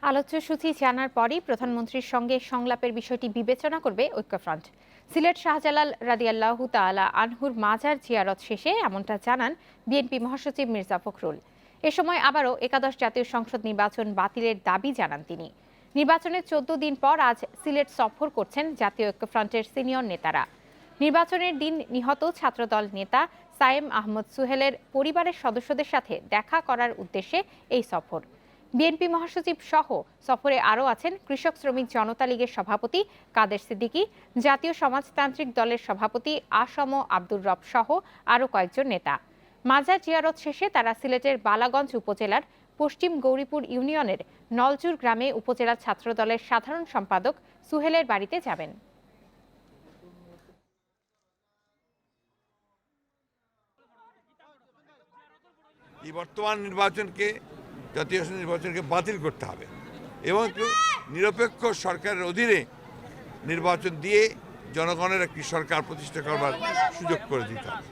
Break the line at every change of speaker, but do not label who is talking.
আলোচ্য সূচি জানার পরই প্রধানমন্ত্রীর সঙ্গে সংলাপের বিষয়টি বিবেচনা করবে ঐক্যফ্রন্ট। সিলেট শাহজালাল রাদিয়াল্লাহু তাআলা আনহুর মাজার জিয়ারত শেষে এমনটা জানান বিএনপি মহাসচিব মির্জা ফখরুল। এ সময় আবারও একাদশ জাতীয় সংসদ নির্বাচন বাতিলের দাবি জানান তিনি। নির্বাচনের ১৪ দিন পর আজ সিলেট সফর করছেন জাতীয় ঐক্যফ্রন্টের সিনিয়র নেতারা। নির্বাচনের দিন নিহত ছাত্রদল নেতা সায়েম আহমদ সুহেলের পরিবারের সদস্যদের সাথে দেখা করার উদ্দেশ্যে এই সফর। বিএনপি মহাসচিব সহ সফরে আরও আছেন কৃষক শ্রমিক জনতা লীগের সভাপতি কাদের সিদ্দিকী, জাতীয় সমাজতান্ত্রিক দলের সভাপতি আসম আব্দুর রব সহ আরও কয়েকজন নেতা। মাজার জিয়ারত শেষে তারা সিলেটের বালাগঞ্জ উপজেলার পশ্চিম গৌরীপুর ইউনিয়নের নলচুর গ্রামে উপজেলা ছাত্রদলের সাধারণ সম্পাদক সুহেলের বাড়িতে যাবেন।
এই বর্তমান নির্বাচনকে, জাতীয় নির্বাচনকে বাতিল করতে হবে এবং নিরপেক্ষ সরকারের অধীনে নির্বাচন দিয়ে জনগণের একটি সরকার প্রতিষ্ঠা করবার সুযোগ করে দিতে হবে।